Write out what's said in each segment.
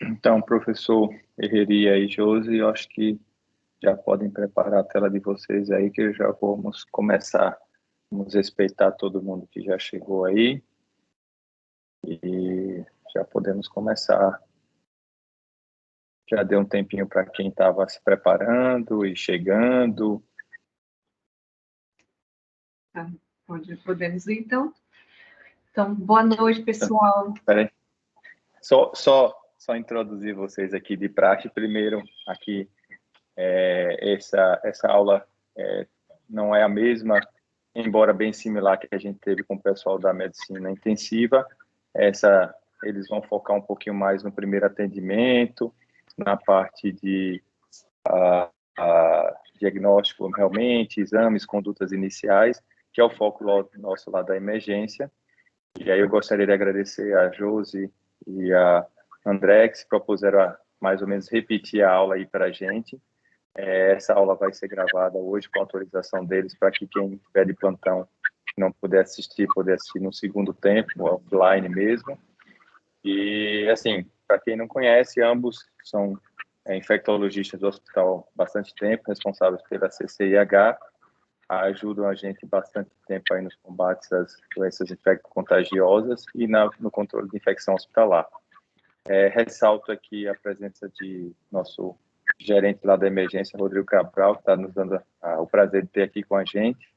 Então, professor Herreria e Josi, eu acho que já podem preparar a tela de vocês aí, que já vamos começar. Vamos respeitar todo mundo que já chegou aí e já podemos começar. Já deu um tempinho para quem estava se preparando e chegando. Tá, podemos ir, então? Então, boa noite, pessoal. Espera aí. Só introduzir vocês aqui de praxe. Primeiro, aqui, essa aula não é a mesma, embora bem similar que a gente teve com o pessoal da medicina intensiva. Eles vão focar um pouquinho mais no primeiro atendimento, na parte de diagnóstico realmente, exames, condutas iniciais, que é o foco nosso lá da emergência. E aí eu gostaria de agradecer a Josi e a André, que se propuseram a mais ou menos repetir a aula aí para a gente. Essa aula vai ser gravada hoje com autorização deles, para que quem estiver de plantão não puder assistir no segundo tempo, offline mesmo. E, assim, para quem não conhece, ambos são infectologistas do hospital há bastante tempo, responsáveis pela CCIH, ajudam a gente bastante tempo aí nos combates das doenças infecto-contagiosas e no controle de infecção hospitalar. Ressalto aqui a presença de nosso gerente lá da emergência, Rodrigo Cabral, que está nos dando o prazer de ter aqui com a gente,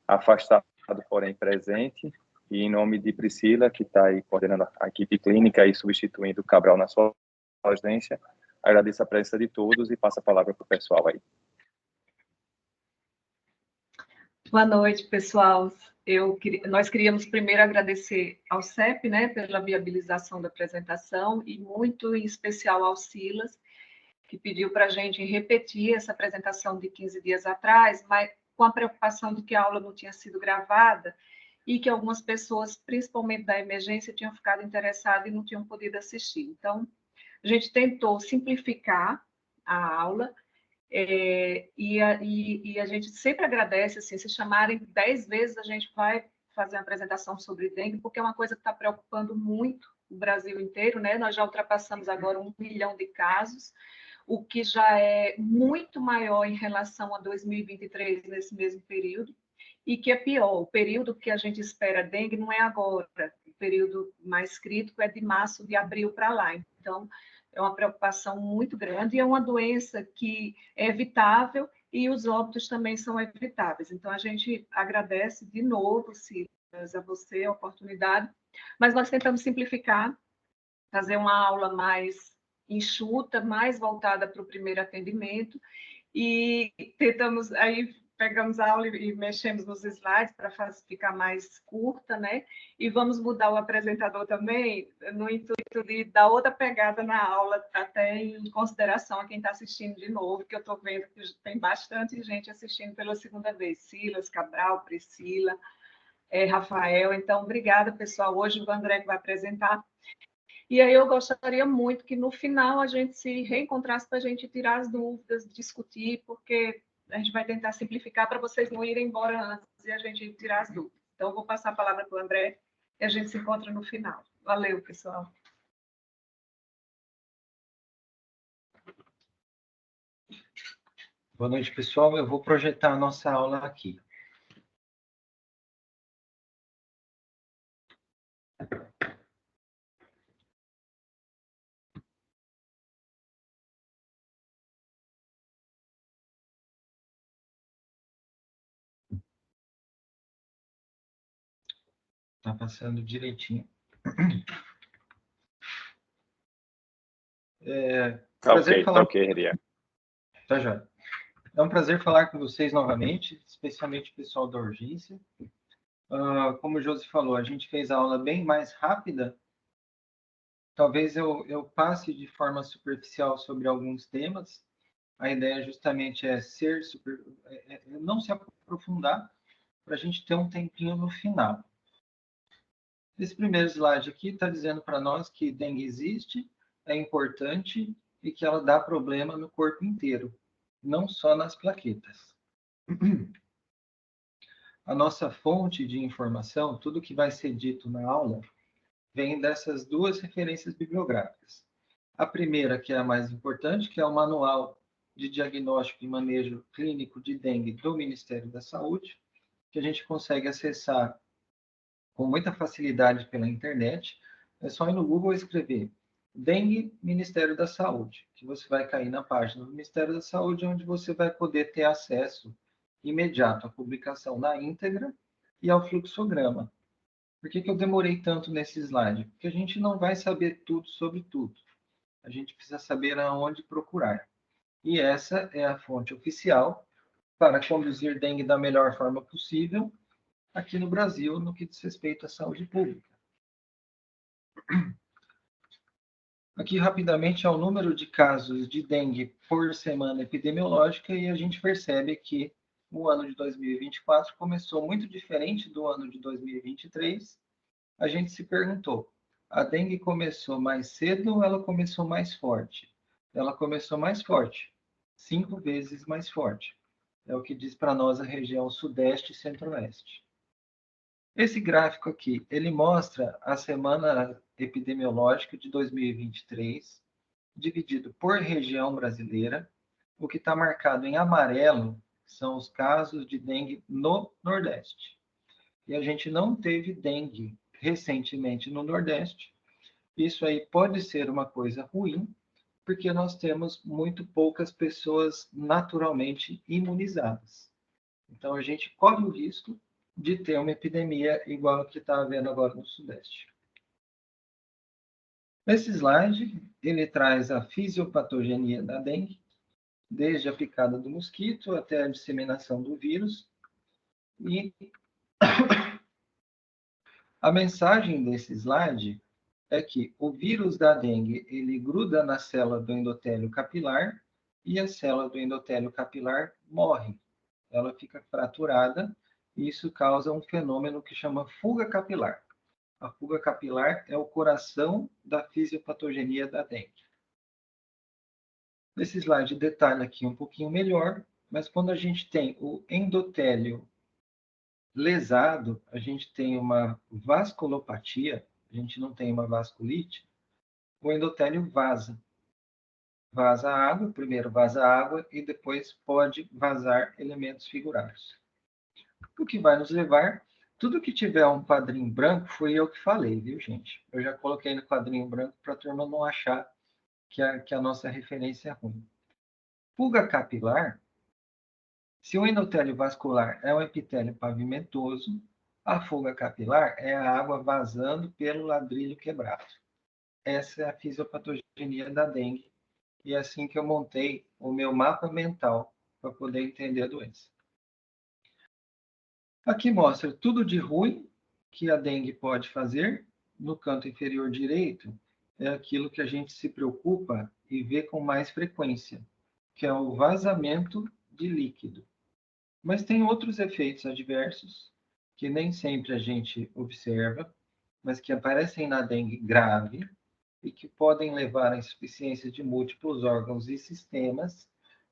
afastado, porém presente, e em nome de Priscila, que está aí coordenando a equipe clínica e substituindo o Cabral na sua ausência, agradeço a presença de todos e passo a palavra para o pessoal aí. Boa noite, pessoal. Nós queríamos primeiro agradecer ao CEP, né, pela viabilização da apresentação, e muito em especial ao Silas, que pediu para a gente repetir essa apresentação de 15 dias atrás, mas com a preocupação de que a aula não tinha sido gravada e que algumas pessoas, principalmente da emergência, tinham ficado interessadas e não tinham podido assistir. Então, a gente tentou simplificar a aula, e a gente sempre agradece, assim, se chamarem 10 vezes, a gente vai fazer uma apresentação sobre dengue, porque é uma coisa que está preocupando muito o Brasil inteiro, né? Nós já ultrapassamos agora 1 milhão de casos, o que já é muito maior em relação a 2023, nesse mesmo período, e que é pior, o período que a gente espera dengue não é agora, o período mais crítico é de março, de abril para lá. Então, é uma preocupação muito grande e é uma doença que é evitável e os óbitos também são evitáveis. Então, a gente agradece de novo, Silas, a você a oportunidade, mas nós tentamos simplificar, fazer uma aula mais enxuta, mais voltada para o primeiro atendimento, e tentamos, aí pegamos a aula e mexemos nos slides para ficar mais curta, né? E vamos mudar o apresentador também, no intuito de dar outra pegada na aula, até em consideração a quem está assistindo de novo, que eu estou vendo que tem bastante gente assistindo pela segunda vez, Silas, Cabral, Priscila, Rafael. Então, obrigada, pessoal. Hoje o André vai apresentar. E aí eu gostaria muito que no final a gente se reencontrasse para a gente tirar as dúvidas, discutir, porque a gente vai tentar simplificar para vocês não irem embora antes e a gente tirar as dúvidas. Então, eu vou passar a palavra para o André e a gente se encontra no final. Valeu, pessoal. Boa noite, pessoal. Eu vou projetar a nossa aula aqui. Tá passando direitinho. Ok, Heria. Tá, já. É um prazer falar com vocês novamente, especialmente o pessoal da urgência. Como o Josi falou, a gente fez a aula bem mais rápida. Talvez eu passe de forma superficial sobre alguns temas. A ideia justamente é não se aprofundar, para a gente ter um tempinho no final. Esse primeiro slide aqui está dizendo para nós que dengue existe, é importante e que ela dá problema no corpo inteiro, não só nas plaquetas. A nossa fonte de informação, tudo que vai ser dito na aula, vem dessas duas referências bibliográficas. A primeira, que é a mais importante, que é o Manual de Diagnóstico e Manejo Clínico de Dengue do Ministério da Saúde, que a gente consegue acessar com muita facilidade pela internet. É só ir no Google escrever Dengue Ministério da Saúde, que você vai cair na página do Ministério da Saúde, onde você vai poder ter acesso imediato à publicação na íntegra e ao fluxograma. Por que eu demorei tanto nesse slide? Porque a gente não vai saber tudo sobre tudo. A gente precisa saber aonde procurar. E essa é a fonte oficial para conduzir dengue da melhor forma possível aqui no Brasil, no que diz respeito à saúde pública. Aqui, rapidamente, é o número de casos de dengue por semana epidemiológica, e a gente percebe que o ano de 2024 começou muito diferente do ano de 2023. A gente se perguntou, a dengue começou mais cedo ou ela começou mais forte? Ela começou mais forte, 5 vezes mais forte. É o que diz para nós a região sudeste e centro-oeste. Esse gráfico aqui, ele mostra a semana epidemiológica de 2023, dividido por região brasileira. O que está marcado em amarelo são os casos de dengue no Nordeste. E a gente não teve dengue recentemente no Nordeste. Isso aí pode ser uma coisa ruim, porque nós temos muito poucas pessoas naturalmente imunizadas. Então, a gente corre o risco de ter uma epidemia igual a que está havendo agora no Sudeste. Esse slide, ele traz a fisiopatogenia da dengue, desde a picada do mosquito até a disseminação do vírus. E a mensagem desse slide é que o vírus da dengue, ele gruda na célula do endotélio capilar e a célula do endotélio capilar morre. Ela fica fraturada e isso causa um fenômeno que chama fuga capilar. A fuga capilar é o coração da fisiopatogenia da dengue. Esse slide detalha aqui um pouquinho melhor, mas quando a gente tem o endotélio lesado, a gente tem uma vasculopatia, a gente não tem uma vasculite, o endotélio vaza. Vaza água, primeiro vaza água e depois pode vazar elementos figurários. O que vai nos levar, tudo que tiver um quadrinho branco, foi eu que falei, viu, gente? Eu já coloquei no quadrinho branco para a turma não achar que a nossa referência é ruim. Fuga capilar, se o endotélio vascular é um epitélio pavimentoso, a fuga capilar é a água vazando pelo ladrilho quebrado. Essa é a fisiopatogenia da dengue. E é assim que eu montei o meu mapa mental para poder entender a doença. Aqui mostra tudo de ruim que a dengue pode fazer. No canto inferior direito é aquilo que a gente se preocupa e vê com mais frequência, que é o vazamento de líquido. Mas tem outros efeitos adversos que nem sempre a gente observa, mas que aparecem na dengue grave e que podem levar à insuficiência de múltiplos órgãos e sistemas,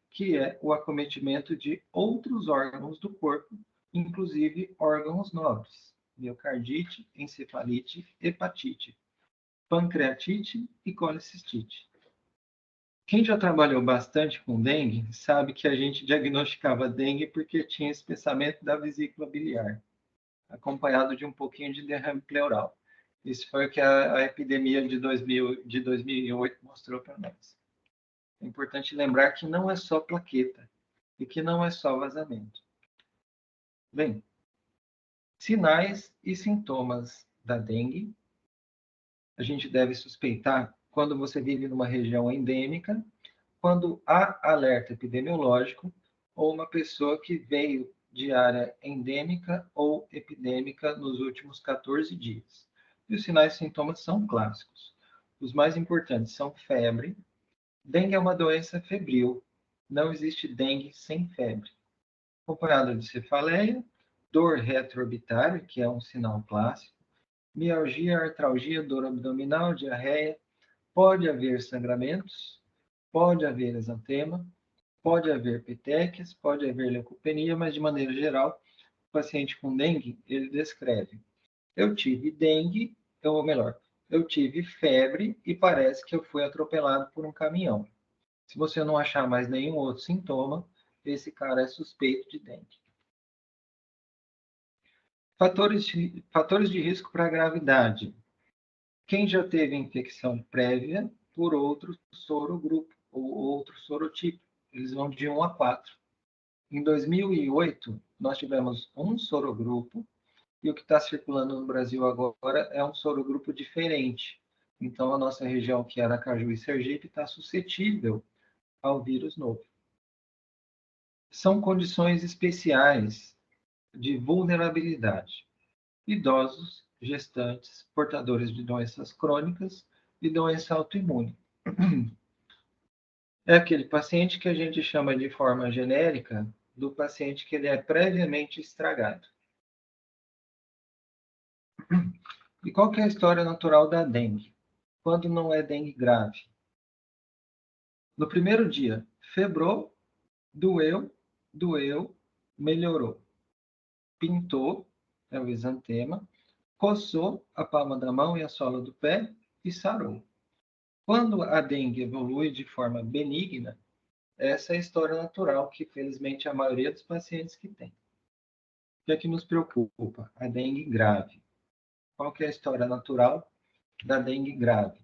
que é o acometimento de outros órgãos do corpo, inclusive órgãos nobres, miocardite, encefalite, hepatite, pancreatite e colecistite. Quem já trabalhou bastante com dengue sabe que a gente diagnosticava dengue porque tinha espessamento da vesícula biliar, acompanhado de um pouquinho de derrame pleural. Isso foi o que a epidemia de 2008 mostrou para nós. É importante lembrar que não é só plaqueta e que não é só vazamento. Bem, sinais e sintomas da dengue. A gente deve suspeitar quando você vive numa região endêmica, quando há alerta epidemiológico, ou uma pessoa que veio de área endêmica ou epidêmica nos últimos 14 dias. E os sinais e sintomas são clássicos. Os mais importantes são febre. Dengue é uma doença febril. Não existe dengue sem febre. Acompanhado de cefaleia, dor retroorbitária, que é um sinal clássico, mialgia, artralgia, dor abdominal, diarreia, pode haver sangramentos, pode haver exantema, pode haver petequias, pode haver leucopenia, mas de maneira geral, o paciente com dengue, ele descreve: eu tive dengue, ou melhor, eu tive febre e parece que eu fui atropelado por um caminhão. Se você não achar mais nenhum outro sintoma, esse cara é suspeito de dengue. Fatores de risco para a gravidade. Quem já teve infecção prévia por outro sorogrupo ou outro sorotipo. Eles vão de 1 a 4. Em 2008, nós tivemos um sorogrupo e o que está circulando no Brasil agora é um sorogrupo diferente. Então, a nossa região, que é Aracaju e Sergipe, está suscetível ao vírus novo. São condições especiais de vulnerabilidade. Idosos, gestantes, portadores de doenças crônicas e doença autoimune. É aquele paciente que a gente chama de forma genérica do paciente que ele é previamente estragado. E qual que é a história natural da dengue? Quando não é dengue grave? No primeiro dia, febrou, doeu, melhorou. Pintou, é o exantema, coçou a palma da mão e a sola do pé e sarou. Quando a dengue evolui de forma benigna, essa é a história natural que, felizmente, a maioria dos pacientes que tem. O que é que nos preocupa? A dengue grave. Qual que é a história natural da dengue grave?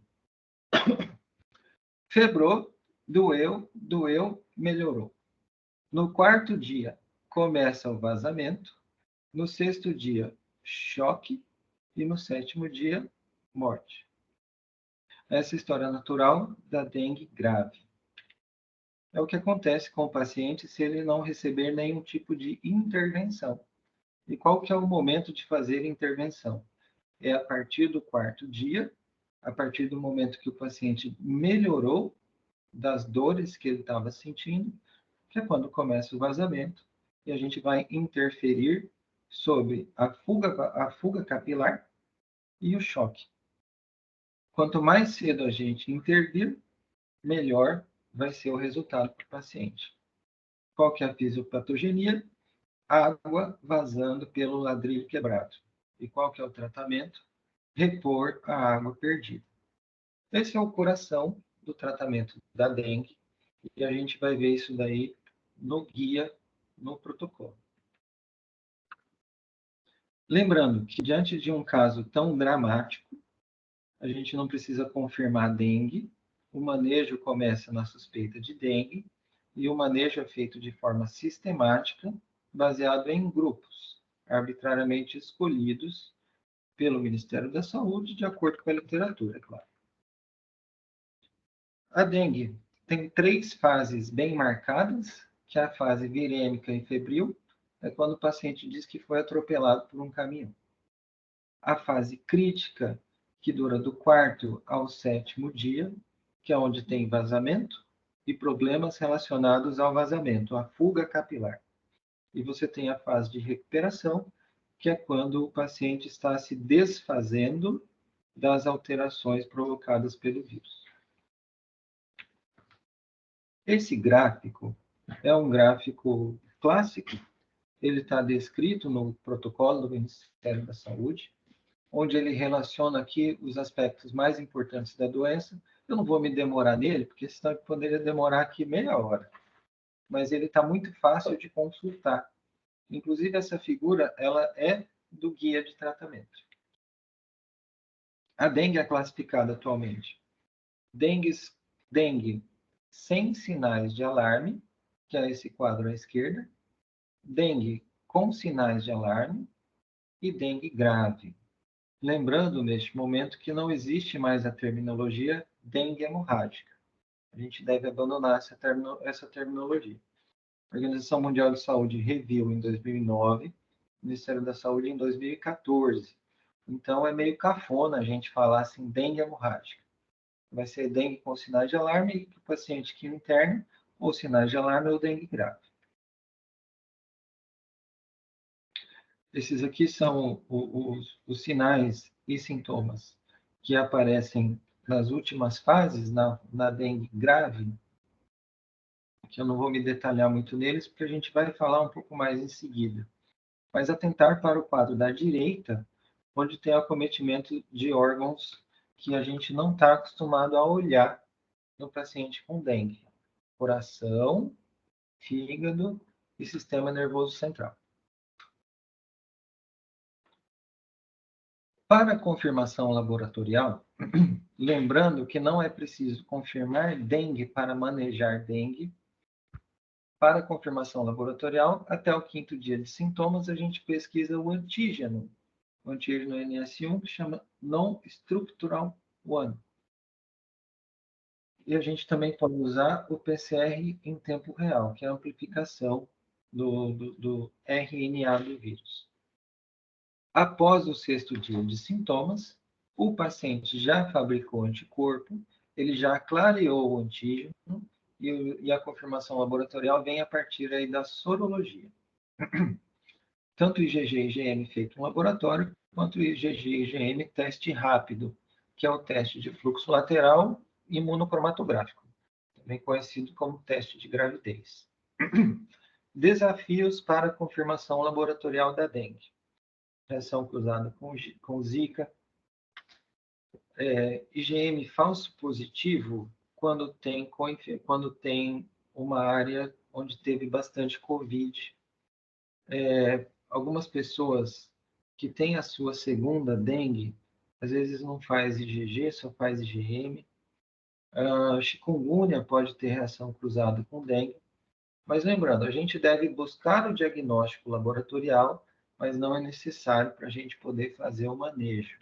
Febrou, doeu, melhorou. No quarto dia, começa o vazamento. No sexto dia, choque. E no sétimo dia, morte. Essa é a história natural da dengue grave. É o que acontece com o paciente se ele não receber nenhum tipo de intervenção. E qual que é o momento de fazer intervenção? É a partir do quarto dia, a partir do momento que o paciente melhorou das dores que ele estava sentindo, que é quando começa o vazamento, e a gente vai interferir sobre a fuga capilar e o choque. Quanto mais cedo a gente intervir, melhor vai ser o resultado para o paciente. Qual que é a fisiopatogenia? Água vazando pelo ladrilho quebrado. E qual que é o tratamento? Repor a água perdida. Esse é o coração do tratamento da dengue e a gente vai ver isso daí no guia, no protocolo. Lembrando que diante de um caso tão dramático, a gente não precisa confirmar dengue, o manejo começa na suspeita de dengue e o manejo é feito de forma sistemática, baseado em grupos, arbitrariamente escolhidos pelo Ministério da Saúde, de acordo com a literatura, claro. A dengue tem 3 fases bem marcadas, que é a fase virêmica e febril, é quando o paciente diz que foi atropelado por um caminhão. A fase crítica, que dura do 4º ao 7º dia, que é onde tem vazamento e problemas relacionados ao vazamento, a fuga capilar. E você tem a fase de recuperação, que é quando o paciente está se desfazendo das alterações provocadas pelo vírus. Esse gráfico é um gráfico clássico, ele está descrito no protocolo do Ministério da Saúde, onde ele relaciona aqui os aspectos mais importantes da doença. Eu não vou me demorar nele, porque senão eu poderia demorar aqui meia hora. Mas ele está muito fácil de consultar. Inclusive, essa figura ela é do guia de tratamento. A dengue é classificada atualmente. Dengue sem sinais de alarme, que é esse quadro à esquerda. Dengue com sinais de alarme e dengue grave. Lembrando, neste momento, que não existe mais a terminologia dengue hemorrágica. A gente deve abandonar essa terminologia. A Organização Mundial de Saúde reviu em 2009, o Ministério da Saúde em 2014. Então, é meio cafona a gente falar assim, dengue hemorrágica. Vai ser dengue com sinais de alarme para o paciente que interna, ou sinais de alarme ou dengue grave. Esses aqui são os sinais e sintomas que aparecem nas últimas fases, na dengue grave, que eu não vou me detalhar muito neles, porque a gente vai falar um pouco mais em seguida. Mas atentar para o quadro da direita, onde tem acometimento de órgãos que a gente não está acostumado a olhar no paciente com dengue: coração, fígado e sistema nervoso central. Para a confirmação laboratorial, lembrando que não é preciso confirmar dengue para manejar dengue. Para a confirmação laboratorial, até o 5º dia de sintomas, a gente pesquisa o antígeno NS1, que chama Non-Structural 1. E a gente também pode usar o PCR em tempo real, que é a amplificação do RNA do vírus. Após o 6º dia de sintomas, o paciente já fabricou anticorpo, ele já clareou o antígeno e a confirmação laboratorial vem a partir aí da sorologia. Tanto o IgG e IgM feito no laboratório, quanto o IgG e IgM teste rápido, que é o teste de fluxo lateral imunocromatográfico, também conhecido como teste de gravidez. Desafios para a confirmação laboratorial da dengue: reação cruzada com Zika, IgM falso positivo quando tem uma área onde teve bastante Covid. Algumas pessoas que têm a sua segunda dengue, às vezes não faz IgG, só faz IgM. Chikungunya pode ter reação cruzada com dengue. Mas lembrando, a gente deve buscar o diagnóstico laboratorial, mas não é necessário para a gente poder fazer o manejo.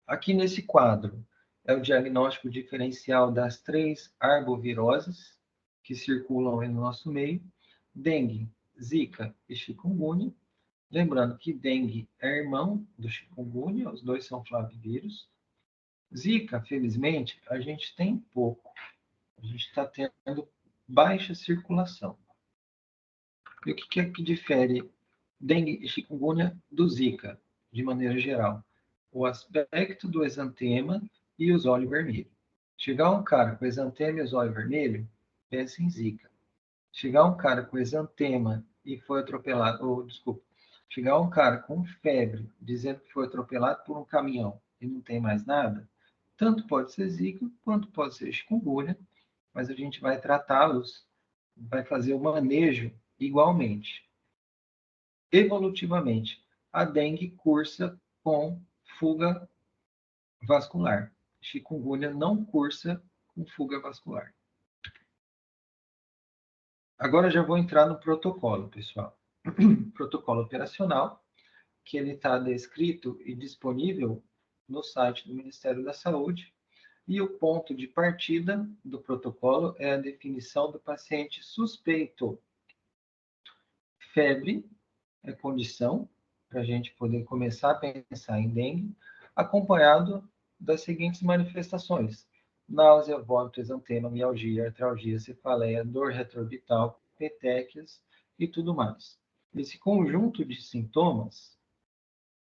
Aqui nesse quadro é o diagnóstico diferencial das 3 arboviroses que circulam no nosso meio: dengue, Zika e chikungunya. Lembrando que dengue é irmão do chikungunya, os dois são flavivírus. Zika, felizmente, a gente tem pouco. A gente está tendo baixa circulação. E o que é que difere dengue e chikungunya do Zika, de maneira geral? O aspecto do exantema e os olhos vermelhos. Chegar um cara com exantema e os olhos vermelhos, pensa em Zika. Chegar um cara com exantema e foi atropelado, chegar um cara com febre, dizendo que foi atropelado por um caminhão e não tem mais nada, tanto pode ser Zika, quanto pode ser chikungunya, mas a gente vai tratá-los, vai fazer o manejo igualmente. Evolutivamente, a dengue cursa com fuga vascular. Chikungunya não cursa com fuga vascular. Agora já vou entrar no protocolo, pessoal. Protocolo operacional, que ele está descrito e disponível no site do Ministério da Saúde. E o ponto de partida do protocolo é a definição do paciente suspeito. Febre é condição para a gente poder começar a pensar em dengue, acompanhado das seguintes manifestações: náusea, vômito, exantema, mialgia, artralgia, cefaleia, dor retroorbital, petequias e tudo mais. Esse conjunto de sintomas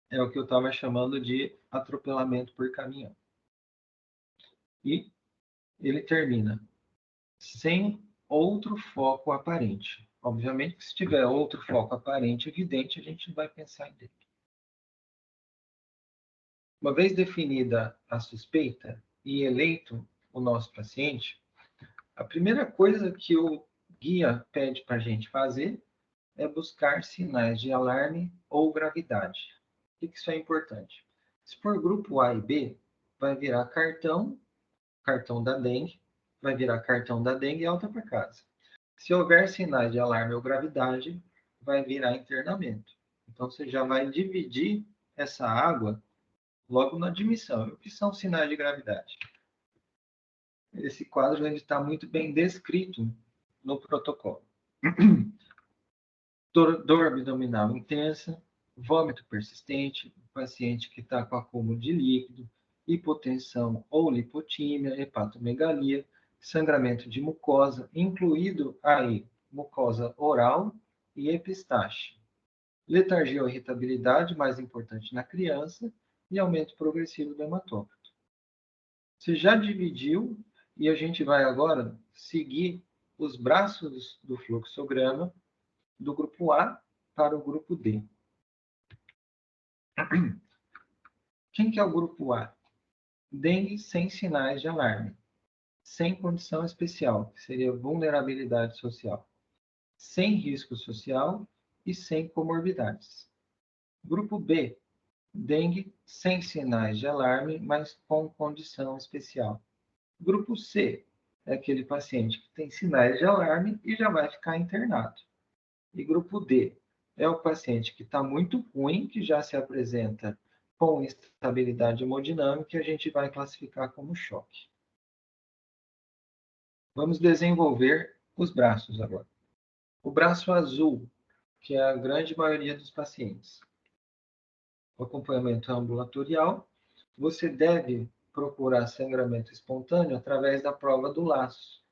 é o que eu estava chamando de atropelamento por caminhão. E ele termina sem outro foco aparente. Obviamente que se tiver outro foco aparente, evidente, a gente vai pensar em dengue. Uma vez definida a suspeita e eleito o nosso paciente, a primeira coisa que o guia pede para a gente fazer é buscar sinais de alarme ou gravidade. Por que isso é importante? Se for grupo A e B, vai virar cartão da dengue, vai virar cartão da dengue e alta para casa. Se houver sinais de alarme ou gravidade, vai virar internamento. Então, você já vai dividir essa água logo na admissão. O que são sinais de gravidade? Esse quadro está muito bem descrito no protocolo. Dor abdominal intensa, vômito persistente, paciente que está com acúmulo de líquido, hipotensão ou lipotímia, hepatomegalia, sangramento de mucosa, incluído aí mucosa oral e epistaxe. Letargia ou irritabilidade, mais importante na criança, e aumento progressivo do hematócrito. Você já dividiu e a gente vai agora seguir os braços do fluxograma do grupo A para o grupo D. Quem que é o grupo A? dengue sem sinais de alarme, sem condição especial, que seria vulnerabilidade social, sem risco social e sem comorbidades. Grupo B, dengue sem sinais de alarme, mas com condição especial. Grupo C, é aquele paciente que tem sinais de alarme e já vai ficar internado. E grupo D, é o paciente que está muito ruim, que já se apresenta com instabilidade hemodinâmica, e a gente vai classificar como choque. Vamos desenvolver os braços agora. O braço azul, que é a grande maioria dos pacientes. O acompanhamento ambulatorial, você deve procurar sangramento espontâneo através da prova do laço.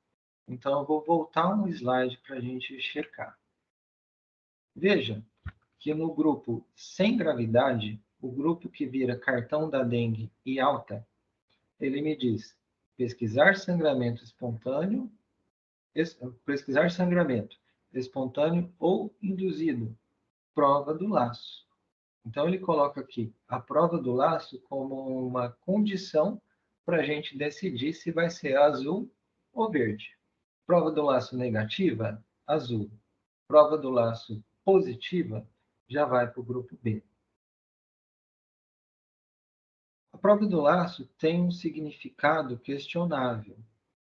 Então, eu vou voltar um slide para a gente checar. Veja que no grupo sem gravidade, o grupo que vira cartão da dengue e alta, ele me diz pesquisar sangramento espontâneo, ou induzido, prova do laço. Então, ele coloca aqui a prova do laço como uma condição para a gente decidir se vai ser azul ou verde. Prova do laço negativa, azul. Prova do laço positiva, já vai para o grupo B. A prova do laço tem um significado questionável,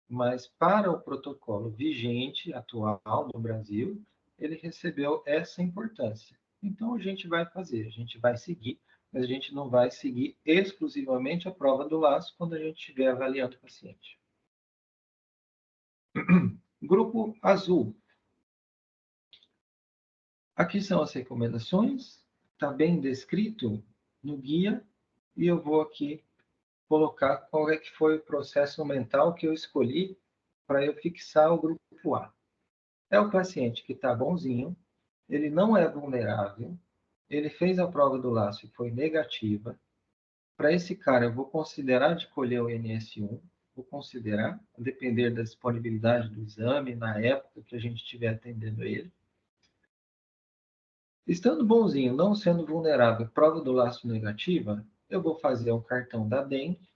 mas para o protocolo vigente, atual do Brasil, ele recebeu essa importância. Então, a gente vai fazer, a gente vai seguir, mas a gente não vai seguir exclusivamente a prova do laço quando a gente estiver avaliando o paciente. Grupo azul. Aqui são as recomendações, está bem descrito no guia, e eu vou aqui colocar qual é que foi o processo mental que eu escolhi para eu fixar o grupo A. É o paciente que está bonzinho, ele não é vulnerável, ele fez a prova do laço e foi negativa. Para esse cara, eu vou considerar de colher o NS1, vou considerar, a depender da disponibilidade do exame, na época que a gente estiver atendendo ele. Estando bonzinho, não sendo vulnerável, prova do laço negativa, eu vou fazer o cartão da dengue.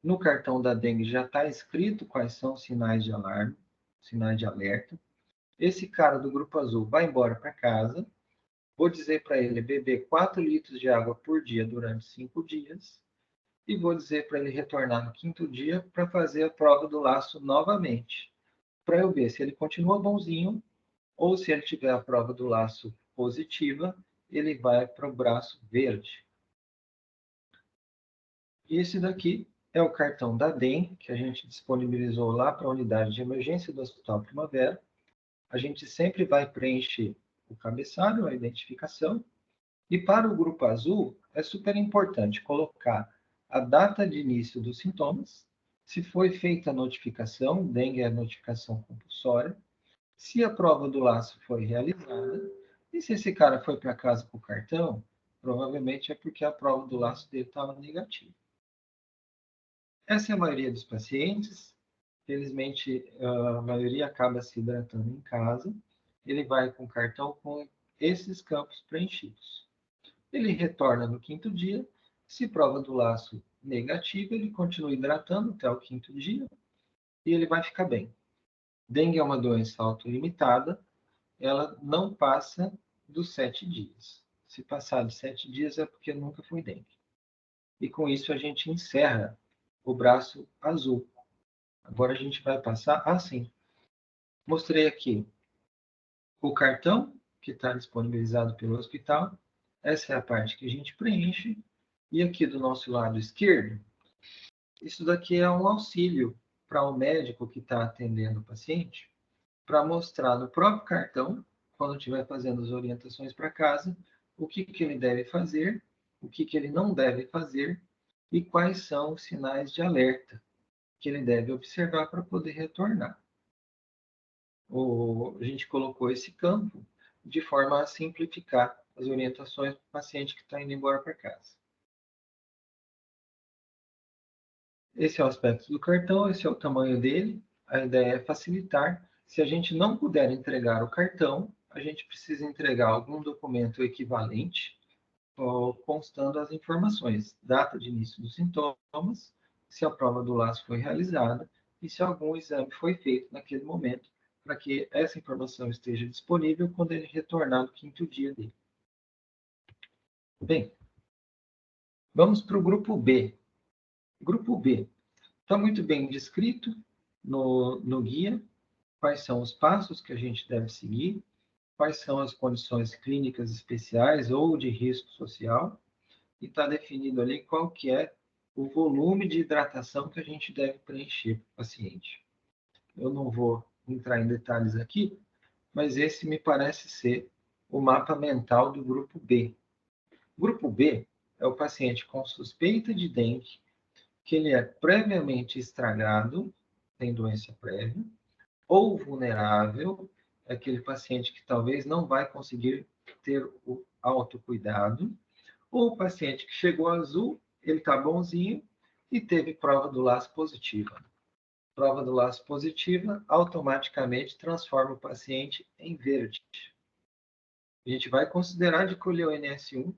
No cartão da dengue já está escrito quais são os sinais de alarme, sinais de alerta. Esse cara do grupo azul vai embora para casa. Vou dizer para ele beber 4 litros de água por dia durante 5 dias. E vou dizer para ele retornar no 5º dia para fazer a prova do laço novamente. Para eu ver se ele continua bonzinho ou se ele tiver a prova do laço positiva, ele vai para o braço verde. E esse daqui é o cartão da DEM, que a gente disponibilizou lá para a unidade de emergência do Hospital Primavera. A gente sempre vai preencher o cabeçalho, a identificação. E para o grupo azul, é super importante colocar a data de início dos sintomas, se foi feita a notificação, dengue é a notificação compulsória, se a prova do laço foi realizada, e se esse cara foi para casa com o cartão, provavelmente é porque a prova do laço dele estava negativa. Essa é a maioria dos pacientes. Felizmente, a maioria acaba se hidratando em casa. Ele vai com o cartão com esses campos preenchidos. Ele retorna no 5º dia. Se prova do laço negativa, ele continua hidratando até o 5º dia e ele vai ficar bem. Dengue é uma doença autolimitada. Ela não passa dos 7 dias. Se passar de 7 dias é porque nunca foi dengue. E com isso a gente encerra o braço azul. Agora a gente vai passar assim. Mostrei aqui o cartão que está disponibilizado pelo hospital. Essa é a parte que a gente preenche. E aqui do nosso lado esquerdo, isso daqui é um auxílio para o médico que está atendendo o paciente, para mostrar no próprio cartão, quando estiver fazendo as orientações para casa, o que ele deve fazer, o que ele não deve fazer e quais são os sinais de alerta que ele deve observar para poder retornar. A gente colocou esse campo de forma a simplificar as orientações para o paciente que está indo embora para casa. Esse é o aspecto do cartão, esse é o tamanho dele. A ideia é facilitar. Se a gente não puder entregar o cartão, a gente precisa entregar algum documento equivalente, constando as informações, data de início dos sintomas, se a prova do laço foi realizada e se algum exame foi feito naquele momento, para que essa informação esteja disponível quando ele retornar no 5º dia dele. Bem, vamos para o grupo B. Grupo B está muito bem descrito no guia, quais são os passos que a gente deve seguir, quais são as condições clínicas especiais ou de risco social, e está definido ali qual que é o volume de hidratação que a gente deve preencher para o paciente. Eu não vou entrar em detalhes aqui, mas esse me parece ser o mapa mental do grupo B. O grupo B é o paciente com suspeita de dengue, que ele é previamente estragado, tem doença prévia, ou vulnerável, é aquele paciente que talvez não vai conseguir ter o autocuidado, ou o paciente que chegou azul, ele está bonzinho e teve prova do laço positiva. Prova do laço positiva automaticamente transforma o paciente em verde. A gente vai considerar de colher o NS1,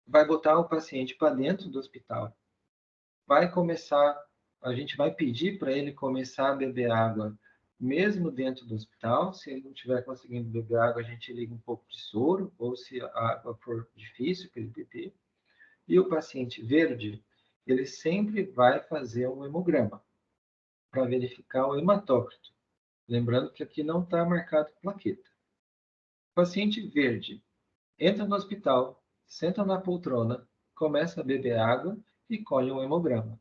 vai botar o paciente para dentro do hospital, a gente vai pedir para ele começar a beber água mesmo dentro do hospital. Se ele não estiver conseguindo beber água, a gente liga um pouco de soro, ou se a água for difícil para ele beber. E o paciente verde, ele sempre vai fazer um hemograma para verificar o hematócrito. Lembrando que aqui não está marcado plaqueta. O paciente verde entra no hospital, senta na poltrona, começa a beber água e colhe um hemograma.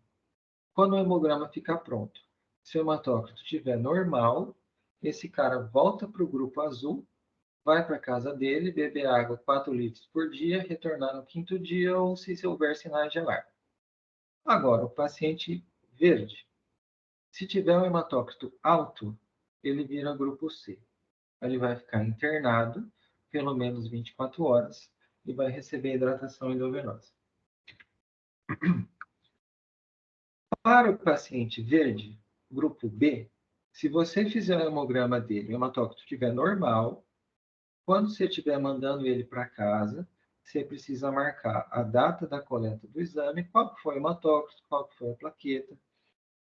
Quando o hemograma ficar pronto, se o hematócrito estiver normal, esse cara volta para o grupo azul, vai para a casa dele, beber água 4 litros por dia, retornar no 5º dia ou se houver sinais de alarme. Agora, o paciente verde, se tiver um hematócrito alto, ele vira grupo C. Ele vai ficar internado pelo menos 24 horas e vai receber hidratação endovenosa. Para o paciente verde, grupo B, se você fizer o hemograma dele e o hematócrito estiver normal, quando você estiver mandando ele para casa, você precisa marcar a data da coleta do exame, qual foi o hematócrito, qual foi a plaqueta,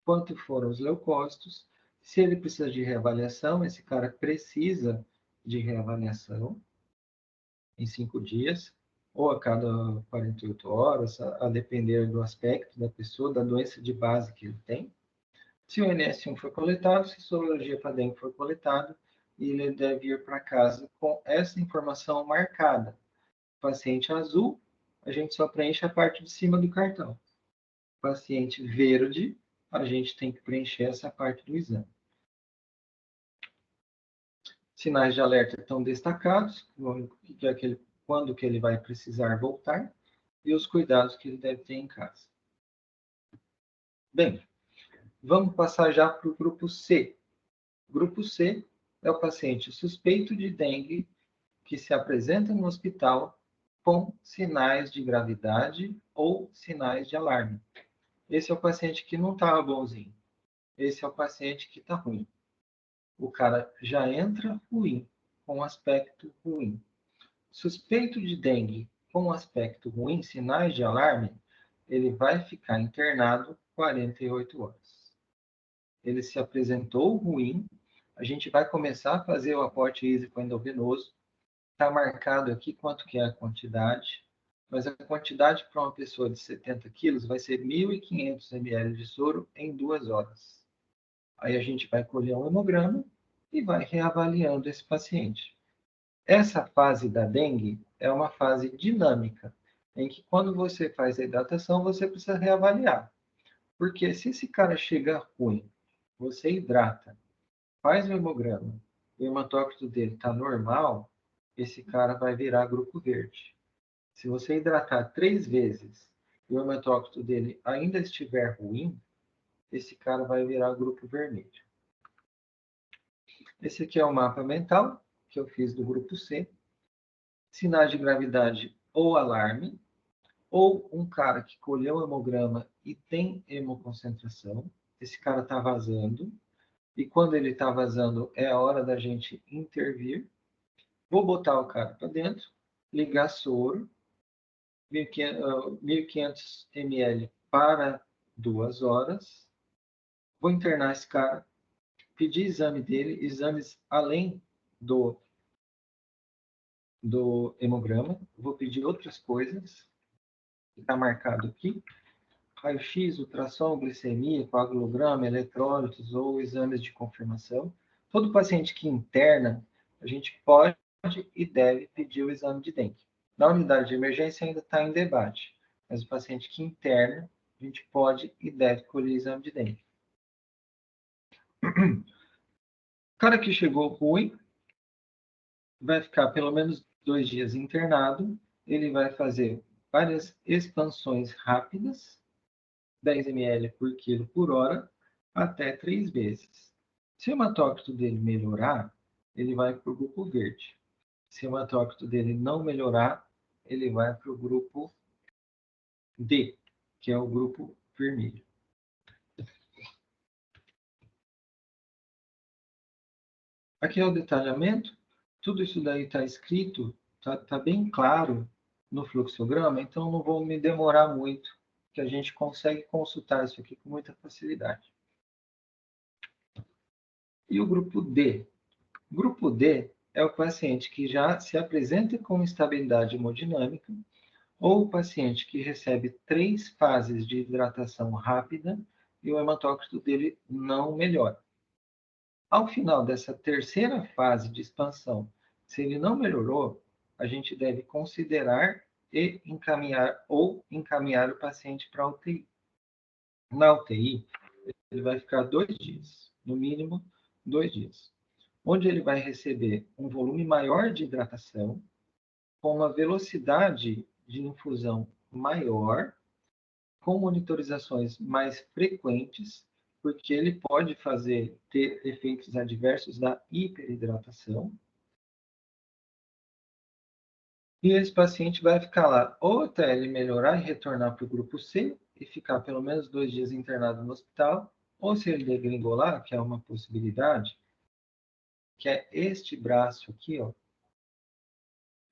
quanto foram os leucócitos. Se ele precisa de reavaliação, esse cara precisa de reavaliação em 5 dias, ou a cada 48 horas, a depender do aspecto da pessoa, da doença de base que ele tem. Se o NS1 for coletado, se a sorologia para dengue for coletado, ele deve ir para casa com essa informação marcada. Paciente azul, a gente só preenche a parte de cima do cartão. Paciente verde, a gente tem que preencher essa parte do exame. Sinais de alerta estão destacados, quando que ele vai precisar voltar, e os cuidados que ele deve ter em casa. Bem, vamos passar já para o grupo C. Grupo C é o paciente suspeito de dengue que se apresenta no hospital com sinais de gravidade ou sinais de alarme. Esse é o paciente que não está bonzinho. Esse é o paciente que está ruim. O cara já entra ruim, com aspecto ruim. Suspeito de dengue com aspecto ruim, sinais de alarme, ele vai ficar internado 48 horas. Ele se apresentou ruim, a gente vai começar a fazer o aporte hídrico endovenoso. Está marcado aqui quanto que é a quantidade, mas a quantidade para uma pessoa de 70 quilos vai ser 1.500 ml de soro em 2 horas. Aí a gente vai colher um hemograma e vai reavaliando esse paciente. Essa fase da dengue é uma fase dinâmica, em que quando você faz a hidratação, você precisa reavaliar. Porque se esse cara chega ruim, você hidrata, faz o hemograma, o hematócrito dele está normal, esse cara vai virar grupo verde. Se você hidratar 3 vezes e o hematócrito dele ainda estiver ruim, esse cara vai virar grupo vermelho. Esse aqui é o mapa mental que eu fiz do grupo C. Sinais de gravidade ou alarme, ou um cara que colheu o hemograma e tem hemoconcentração. Esse cara está vazando, e quando ele está vazando é a hora da gente intervir. Vou botar o cara para dentro, ligar soro, 1.500 ml para 2 horas, vou internar esse cara, pedir exame dele, exames além do hemograma, vou pedir outras coisas, que está marcado aqui, raio-x, ultrassom, glicemia, coagulograma, eletrólitos ou exames de confirmação. Todo paciente que interna, a gente pode e deve pedir o exame de dengue. Na unidade de emergência ainda está em debate, mas o paciente que interna, a gente pode e deve colher exame de dengue. O cara que chegou ruim, vai ficar pelo menos 2 dias internado, ele vai fazer várias expansões rápidas, 10 ml por quilo por hora, até 3 vezes. Se o hematócrito dele melhorar, ele vai para o grupo verde. Se o hematócrito dele não melhorar, ele vai para o grupo D, que é o grupo vermelho. Aqui é o detalhamento. Tudo isso daí está escrito, está bem claro no fluxograma, então não vou me demorar muito, que a gente consegue consultar isso aqui com muita facilidade. E o grupo D? O grupo D é o paciente que já se apresenta com instabilidade hemodinâmica, ou o paciente que recebe 3 fases de hidratação rápida e o hematócrito dele não melhora. Ao final dessa terceira fase de expansão, se ele não melhorou, a gente deve considerar e encaminhar o paciente para a UTI. Na UTI, ele vai ficar 2 dias, no mínimo 2 dias, onde ele vai receber um volume maior de hidratação, com uma velocidade de infusão maior, com monitorizações mais frequentes, porque ele pode ter efeitos adversos da hiperidratação. E esse paciente vai ficar lá ou até ele melhorar e retornar para o grupo C e ficar pelo menos 2 dias internado no hospital, ou se ele degringolar, que é uma possibilidade, que é este braço aqui, ó.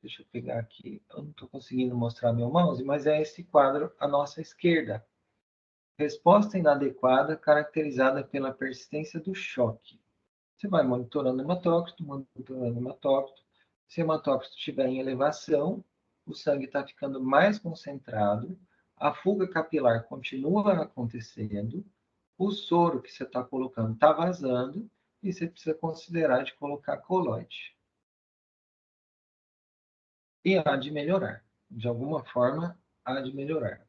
Deixa eu pegar aqui, eu não estou conseguindo mostrar meu mouse, mas é esse quadro à nossa esquerda. Resposta inadequada caracterizada pela persistência do choque. Você vai monitorando o hematócrito, monitorando o hematócrito. Se o hematócrito estiver em elevação, o sangue está ficando mais concentrado, a fuga capilar continua acontecendo, o soro que você está colocando está vazando, e você precisa considerar de colocar coloide. E há de melhorar. De alguma forma, há de melhorar.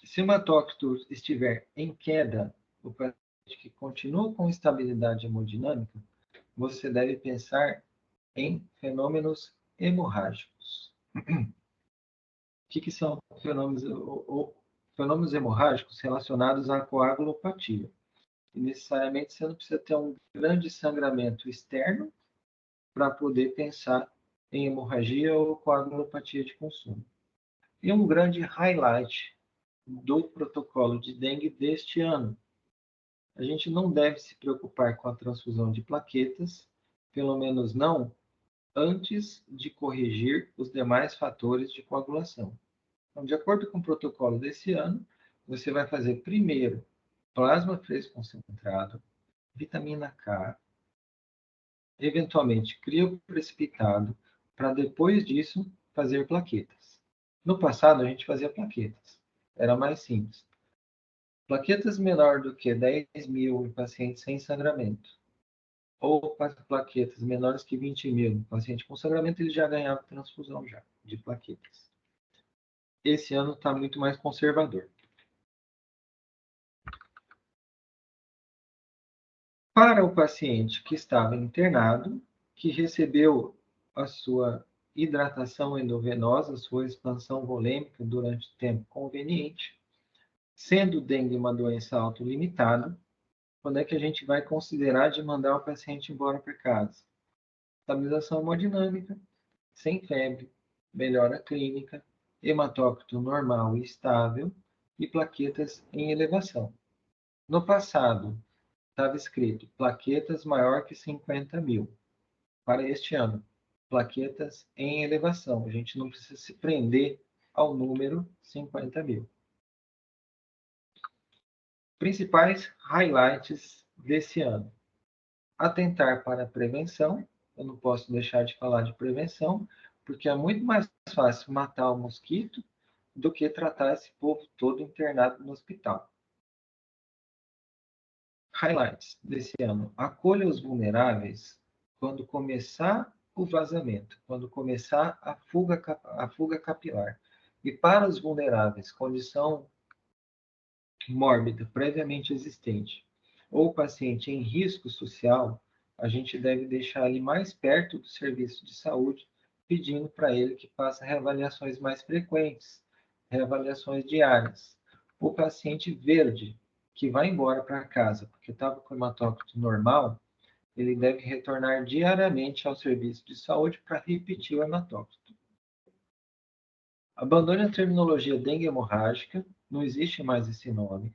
Se o hematócrito estiver em queda, o paciente que continua com estabilidade hemodinâmica, você deve pensar em fenômenos hemorrágicos. O que são fenômenos hemorrágicos relacionados à coagulopatia? E necessariamente você não precisa ter um grande sangramento externo para poder pensar em hemorragia ou coagulopatia de consumo. E um grande highlight do protocolo de dengue deste ano. A gente não deve se preocupar com a transfusão de plaquetas, pelo menos não antes de corrigir os demais fatores de coagulação. Então, de acordo com o protocolo desse ano, você vai fazer primeiro plasma fresco concentrado, vitamina K, eventualmente crioprecipitado, para depois disso fazer plaquetas. No passado, a gente fazia plaquetas. Era mais simples. Plaquetas menor do que 10.000 em pacientes sem sangramento, ou plaquetas menores que 20.000 em paciente com sangramento, ele já ganhava transfusão já, de plaquetas. Esse ano está muito mais conservador. Para o paciente que estava internado, que recebeu a sua hidratação endovenosa, sua expansão volêmica durante o tempo conveniente, sendo dengue uma doença autolimitada, quando é que a gente vai considerar de mandar o paciente embora para casa? Estabilização hemodinâmica, sem febre, melhora clínica, hematócrito normal e estável e plaquetas em elevação. No passado, estava escrito plaquetas maior que 50.000. Para este ano, plaquetas em elevação. A gente não precisa se prender ao número 50.000. Principais highlights desse ano. Atentar para a prevenção. Eu não posso deixar de falar de prevenção, porque é muito mais fácil matar o mosquito do que tratar esse povo todo internado no hospital. Highlights desse ano. Acolha os vulneráveis quando começar o vazamento, quando começar a fuga capilar. E para os vulneráveis, condição mórbida previamente existente ou paciente em risco social, a gente deve deixar ele mais perto do serviço de saúde, pedindo para ele que faça reavaliações mais frequentes, reavaliações diárias. O paciente verde, que vai embora para casa porque estava com hematócrito normal, ele deve retornar diariamente ao serviço de saúde para repetir o hematócrito. Abandone a terminologia dengue hemorrágica, não existe mais esse nome.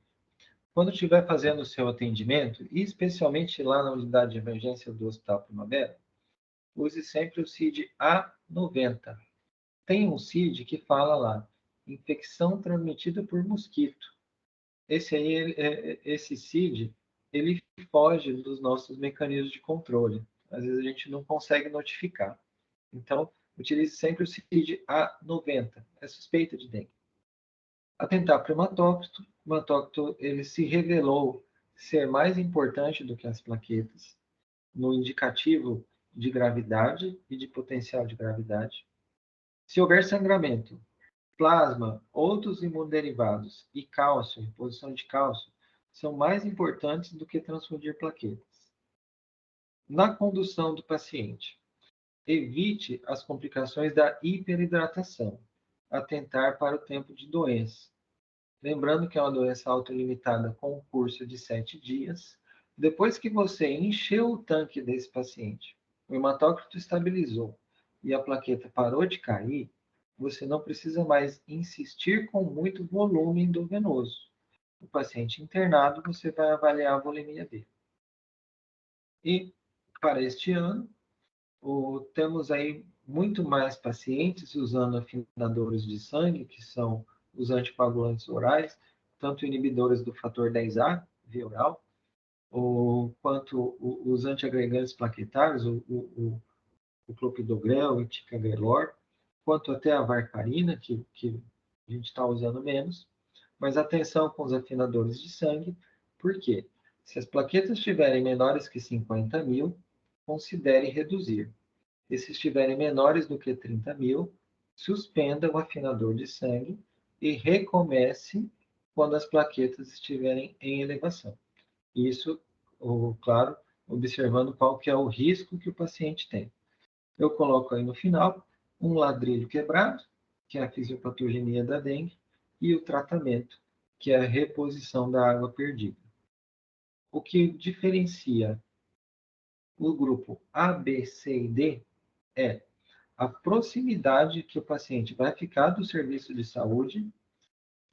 Quando estiver fazendo o seu atendimento, e especialmente lá na unidade de emergência do Hospital Primavera, use sempre o CID A90. Tem um CID que fala lá, infecção transmitida por mosquito. Esse CID, ele foge dos nossos mecanismos de controle. Às vezes a gente não consegue notificar. Então, utilize sempre o CID A90, é suspeita de dengue. Atentar para o hematócrito. O hematócrito ele se revelou ser mais importante do que as plaquetas no indicativo de gravidade e de potencial de gravidade. Se houver sangramento, plasma, outros imunoderivados e cálcio, reposição de cálcio, são mais importantes do que transfundir plaquetas. Na condução do paciente, evite as complicações da hiperidratação. Atentar para o tempo de doença. Lembrando que é uma doença autolimitada com um curso de 7 dias. Depois que você encheu o tanque desse paciente, o hematócrito estabilizou e a plaqueta parou de cair, você não precisa mais insistir com muito volume endovenoso. O paciente internado, você vai avaliar a volemia dele. E para este ano, temos aí muito mais pacientes usando afinadores de sangue, que são os anticoagulantes orais, tanto inibidores do fator 10A, via oral, quanto os antiagregantes plaquetários, o clopidogrel e ticagrelor, quanto até a varfarina, que a gente está usando menos. Mas atenção com os afinadores de sangue, porque se as plaquetas estiverem menores que 50 mil, considere reduzir. E se estiverem menores do que 30 mil, suspenda o afinador de sangue e recomece quando as plaquetas estiverem em elevação. Isso, claro, observando qual que é o risco que o paciente tem. Eu coloco aí no final um ladrilho quebrado, que é a fisiopatogenia da dengue, e o tratamento, que é a reposição da água perdida. O que diferencia o grupo A, B, C e D é a proximidade que o paciente vai ficar do serviço de saúde,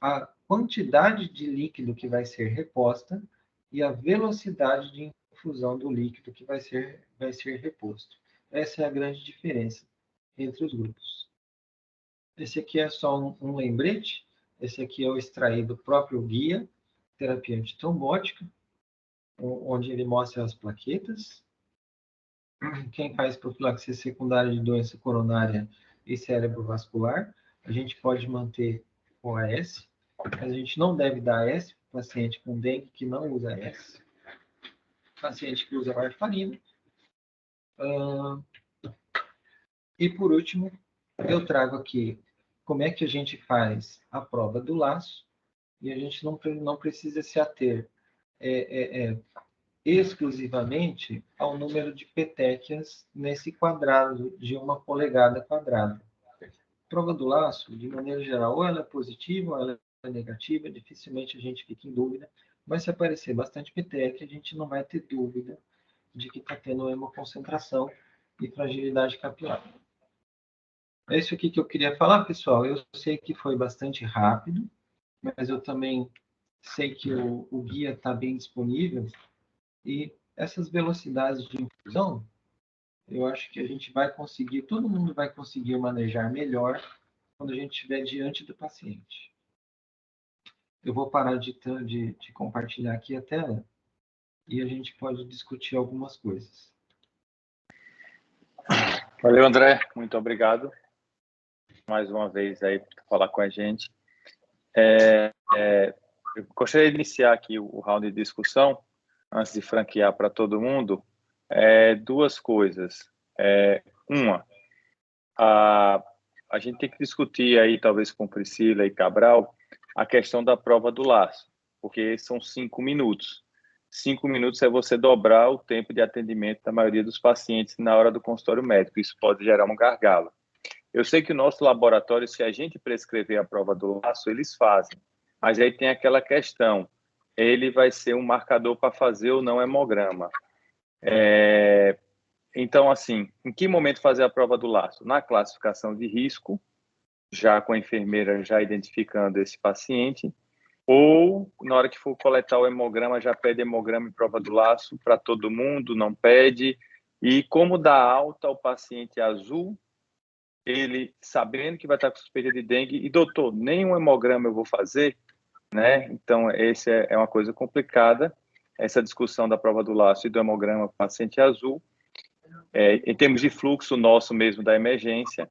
a quantidade de líquido que vai ser reposta e a velocidade de infusão do líquido que vai ser reposto. Essa é a grande diferença entre os grupos. Esse aqui é só um lembrete. Esse aqui é o extraído do próprio guia, terapia antitrombótica, onde ele mostra as plaquetas. Quem faz profilaxia secundária de doença coronária e cerebrovascular, a gente pode manter o AS, mas a gente não deve dar AS para paciente com dengue que não usa AS, paciente que usa varfarina. E por último, eu trago aqui como é que a gente faz a prova do laço, e a gente não precisa se ater exclusivamente ao número de petequias nesse quadrado de 1 polegada quadrada. Prova do laço, de maneira geral, ou ela é positiva ou ela é negativa, dificilmente a gente fica em dúvida, mas se aparecer bastante petequia, a gente não vai ter dúvida de que está tendo hemoconcentração e fragilidade capilar. É isso aqui que eu queria falar, pessoal. Eu sei que foi bastante rápido, mas eu também sei que o guia está bem disponível. E essas velocidades de infusão, eu acho que a gente vai conseguir, todo mundo vai conseguir manejar melhor quando a gente estiver diante do paciente. Eu vou parar de compartilhar aqui a tela e a gente pode discutir algumas coisas. Valeu, André. Muito obrigado mais uma vez aí por falar com a gente. Eu gostaria de iniciar aqui o round de discussão, antes de franquear para todo mundo, duas coisas. Uma, a gente tem que discutir aí, talvez com Priscila e Cabral, a questão da prova do laço, porque são 5 minutos. 5 minutos é você dobrar o tempo de atendimento da maioria dos pacientes na hora do consultório médico. Isso pode gerar um gargalo. Eu sei que o nosso laboratório, se a gente prescrever a prova do laço, eles fazem. Mas aí tem aquela questão, ele vai ser um marcador para fazer ou não hemograma. Então, assim, em que momento fazer a prova do laço? Na classificação de risco, já com a enfermeira já identificando esse paciente, ou na hora que for coletar o hemograma, já pede hemograma e prova do laço para todo mundo, não pede. E como dar alta ao paciente azul, ele sabendo que vai estar com suspeita de dengue, e doutor, nenhum hemograma eu vou fazer, né? Então, essa é uma coisa complicada, essa discussão da prova do laço e do hemograma paciente azul, em termos de fluxo nosso mesmo da emergência.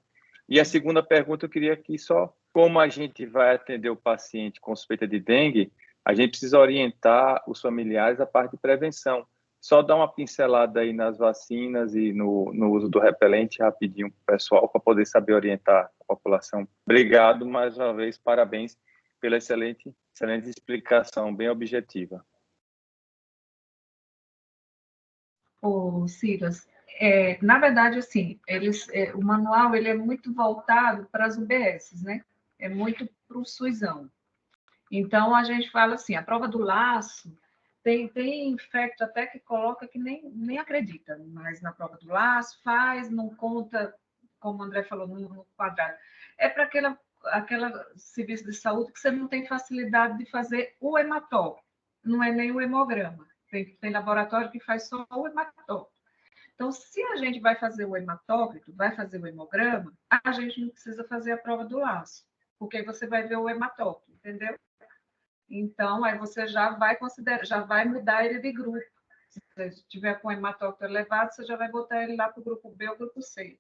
E a segunda pergunta, eu queria aqui só, como a gente vai atender o paciente com suspeita de dengue, a gente precisa orientar os familiares a parte de prevenção. Só dar uma pincelada aí nas vacinas e no uso do repelente rapidinho, pessoal, para poder saber orientar a população. Obrigado mais uma vez, parabéns pela excelente explicação, bem objetiva. Ô, Silas, na verdade, assim, o manual ele é muito voltado para as UBSs, né? É muito para o SUSão. Então, a gente fala assim, a prova do laço, tem infecto até que coloca que nem acredita, mas na prova do laço faz, não conta, como o André falou, no quadrado. É para aquela serviço de saúde que você não tem facilidade de fazer o hematócrito, não é nem o hemograma. Tem laboratório que faz só o hematócrito. Então, se a gente vai fazer o hematócrito, vai fazer o hemograma, a gente não precisa fazer a prova do laço, porque aí você vai ver o hematócrito, entendeu? Então, aí você já vai considerar, já vai mudar ele de grupo. Se você tiver com hematócrito elevado, você já vai botar ele lá para o grupo B ou grupo C.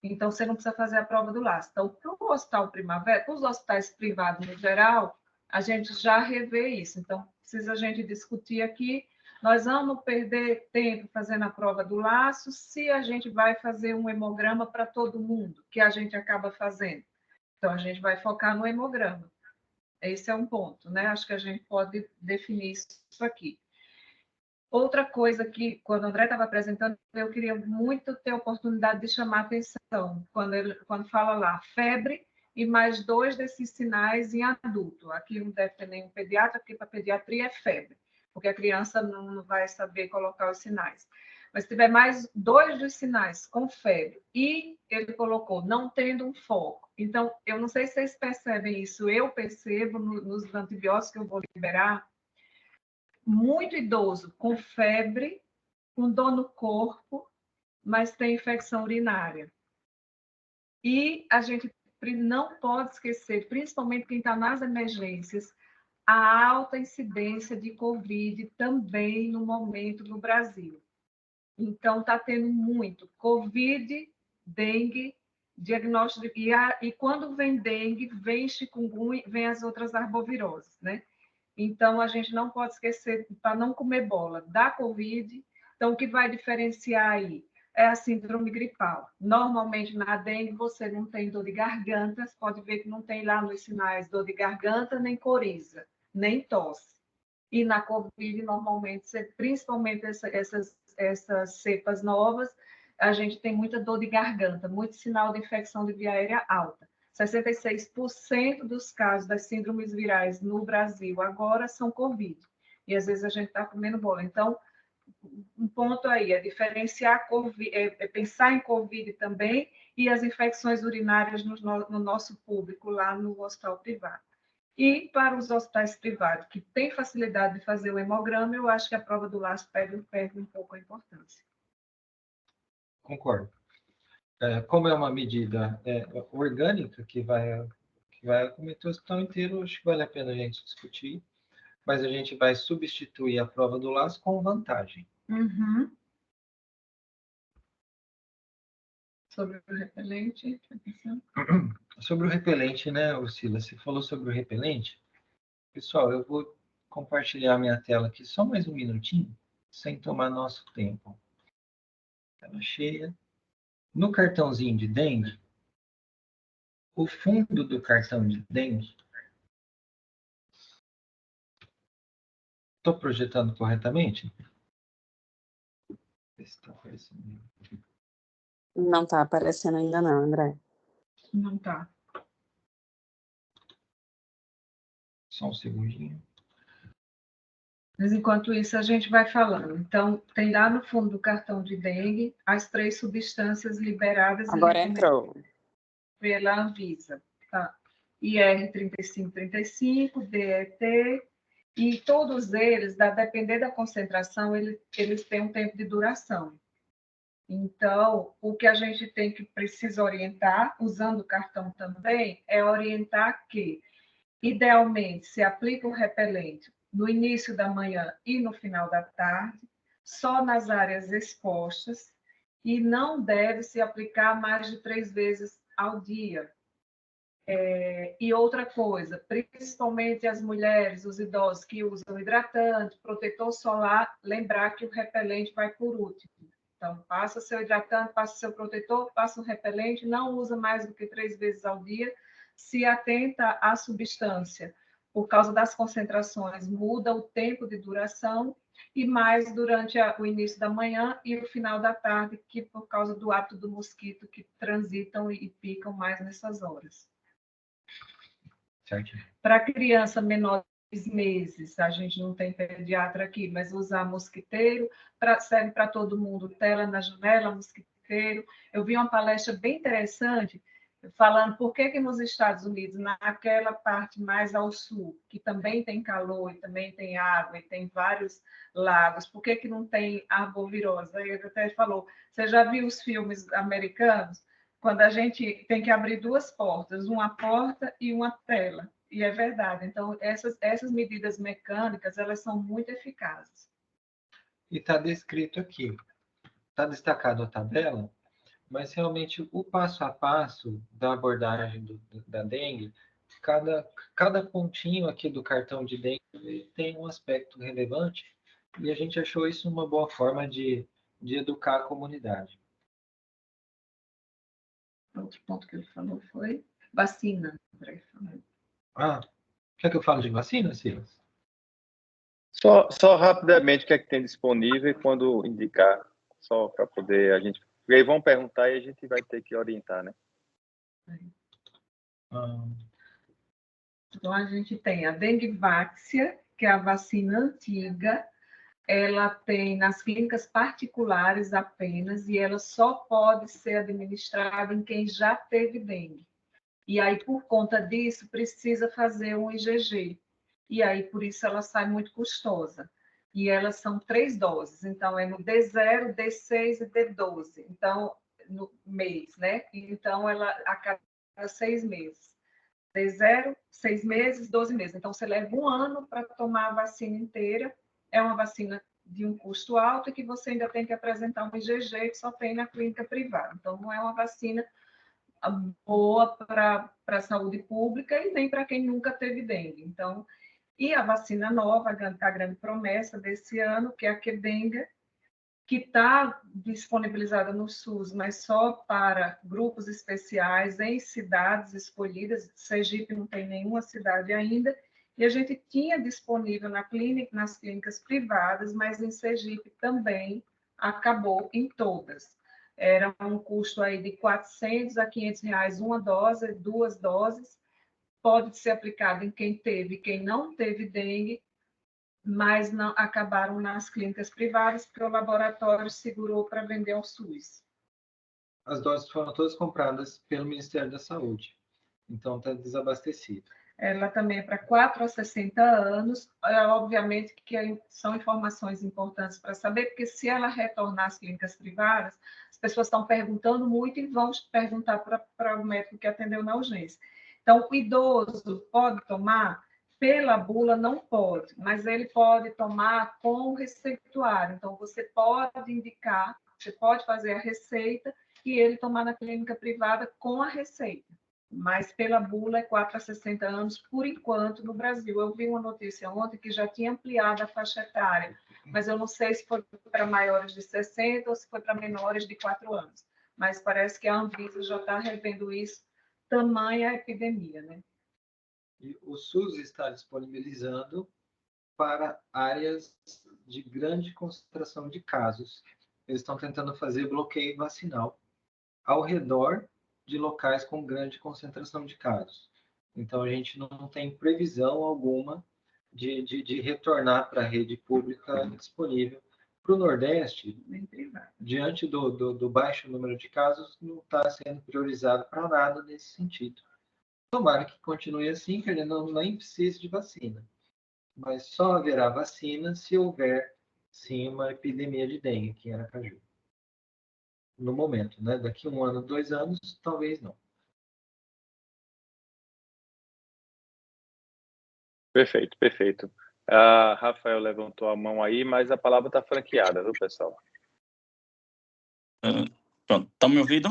Então, você não precisa fazer a prova do laço. Então, para o Hospital Primavera, para os hospitais privados no geral, a gente já revê isso. Então, precisa a gente discutir aqui. Nós vamos perder tempo fazendo a prova do laço se a gente vai fazer um hemograma para todo mundo, que a gente acaba fazendo. Então, a gente vai focar no hemograma. Esse é um ponto, né? Acho que a gente pode definir isso aqui. Outra coisa que, quando o André estava apresentando, eu queria muito ter a oportunidade de chamar a atenção, quando fala lá, febre e mais 2 desses sinais em adulto. Aqui não deve ter nenhum pediatra, porque para pediatria é febre, porque a criança não vai saber colocar os sinais. Mas se tiver mais 2 dos sinais com febre e ele colocou não tendo um foco. Então, eu não sei se vocês percebem isso, eu percebo nos antibióticos que eu vou liberar, muito idoso com febre, com dor no corpo, mas tem infecção urinária. E a gente não pode esquecer, principalmente quem está nas emergências, a alta incidência de Covid também no momento no Brasil. Então, está tendo muito Covid, dengue, diagnóstico, e quando vem dengue, vem chikungunya, vem as outras arboviroses, né? Então, a gente não pode esquecer, para não comer bola, da Covid. Então, o que vai diferenciar aí é a síndrome gripal. Normalmente, na dengue, você não tem dor de garganta, você pode ver que não tem lá nos sinais dor de garganta, nem coriza, nem tosse. E na Covid, normalmente, principalmente essas cepas novas, a gente tem muita dor de garganta, muito sinal de infecção de via aérea alta. 66% dos casos das síndromes virais no Brasil agora são Covid. E às vezes a gente está comendo bola. Então, um ponto aí é diferenciar COVID, pensar em Covid também e as infecções urinárias no nosso público lá no hospital privado. E para os hospitais privados que têm facilidade de fazer o hemograma, eu acho que a prova do laço perde um pouco a importância. Concordo. Como é uma medida orgânica que vai acometer o hospital inteiro, acho que vale a pena a gente discutir, mas a gente vai substituir a prova do laço com vantagem. Uhum. Sobre o repelente? Sobre o repelente, né, Ursula? Você falou sobre o repelente. Pessoal, eu vou compartilhar minha tela aqui só mais um minutinho, sem tomar nosso tempo. Tela cheia. No cartãozinho de dengue, o fundo do cartão de dengue. Estou projetando corretamente? Está aparecendo. Não está aparecendo ainda não, André. Não tá. Só um segundinho. Mas enquanto isso, a gente vai falando. Então, tem lá no fundo do cartão de dengue as 3 substâncias liberadas Agora entrou. pela Anvisa. Tá? IR 3535, DET, e todos eles, a depender da concentração, eles têm um tempo de duração. Então, o que a gente precisa orientar, usando o cartão também, é orientar que, idealmente, se aplica o repelente no início da manhã e no final da tarde, só nas áreas expostas, e não deve se aplicar mais de 3 vezes ao dia. E outra coisa, principalmente as mulheres, os idosos que usam hidratante, protetor solar, lembrar que o repelente vai por último. Então, passa seu hidratante, passa seu protetor, passa o repelente, não usa mais do que 3 vezes ao dia, se atenta à substância. Por causa das concentrações, muda o tempo de duração e mais durante o início da manhã e o final da tarde, que por causa do hábito do mosquito que transitam e picam mais nessas horas. Para criança menor de 6 meses, a gente não tem pediatra aqui, mas usar mosquiteiro, serve para todo mundo, tela na janela, mosquiteiro. Eu vi uma palestra bem interessante falando por que nos Estados Unidos, naquela parte mais ao sul, que também tem calor e também tem água e tem vários lagos, por que não tem arbovirose? Aí ele até falou, você já viu os filmes americanos? Quando a gente tem que abrir 2 portas, uma porta e uma tela. E é verdade. Então, essas medidas mecânicas, elas são muito eficazes. E está descrito aqui. Está destacado a tabela, mas realmente o passo a passo da abordagem da dengue, cada pontinho aqui do cartão de dengue tem um aspecto relevante e a gente achou isso uma boa forma de educar a comunidade. Outro ponto que ele falou foi vacina. Quer que eu fale de vacina, Silas? Só rapidamente o que é que tem disponível e quando indicar, só para poder a gente... E aí vão perguntar e a gente vai ter que orientar, né? Então, a gente tem a Dengvaxia, que é a vacina antiga, ela tem nas clínicas particulares apenas, e ela só pode ser administrada em quem já teve dengue. E aí, por conta disso, precisa fazer um IgG. E aí, por isso, ela sai muito custosa. E elas são 3 doses. Então, é no D0, D6 e D12. Então, no mês, né? Então, ela a cada 6 meses. D0, 6 meses, 12 meses. Então, você leva 1 ano para tomar a vacina inteira. É uma vacina de um custo alto e que você ainda tem que apresentar um IgG que só tem na clínica privada. Então, não é uma vacina boa para a saúde pública e nem para quem nunca teve dengue. Então, e a vacina nova, a grande promessa desse ano, que é a Qdenga, que está disponibilizada no SUS, mas só para grupos especiais em cidades escolhidas. Sergipe não tem nenhuma cidade ainda, e a gente tinha disponível nas clínicas privadas, mas em Sergipe também acabou em todas. Era um custo aí de R$400 a R$500 uma dose, 2 doses. Pode ser aplicado em quem teve e quem não teve dengue, mas não acabaram nas clínicas privadas, porque o laboratório segurou para vender ao SUS. As doses foram todas compradas pelo Ministério da Saúde, então está desabastecido. Ela também é para 4 a 60 anos, obviamente que são informações importantes para saber, porque se ela retornar às clínicas privadas, as pessoas estão perguntando muito e vão perguntar para o médico que atendeu na urgência. Então, o idoso pode tomar? Pela bula não pode, mas ele pode tomar com receituário. Então, você pode indicar, você pode fazer a receita e ele tomar na clínica privada com a receita. Mas pela bula é 4 a 60 anos, por enquanto, no Brasil. Eu vi uma notícia ontem que já tinha ampliado a faixa etária, mas eu não sei se foi para maiores de 60 ou se foi para menores de 4 anos. Mas parece que a Anvisa já está revendo isso, tamanha a epidemia, né? E o SUS está disponibilizando para áreas de grande concentração de casos. Eles estão tentando fazer bloqueio vacinal ao redor de locais com grande concentração de casos. Então, a gente não tem previsão alguma de retornar para a rede pública disponível. Para o Nordeste, diante do baixo número de casos, não está sendo priorizado para nada nesse sentido. Tomara que continue assim, que ele nem precise de vacina. Mas só haverá vacina se houver, sim, uma epidemia de dengue aqui em Aracaju. No momento, né? Daqui 1 ano, 2 anos, talvez não. Perfeito, perfeito. Rafael levantou a mão aí, mas a palavra está franqueada, viu, pessoal? Pronto, tá me ouvindo?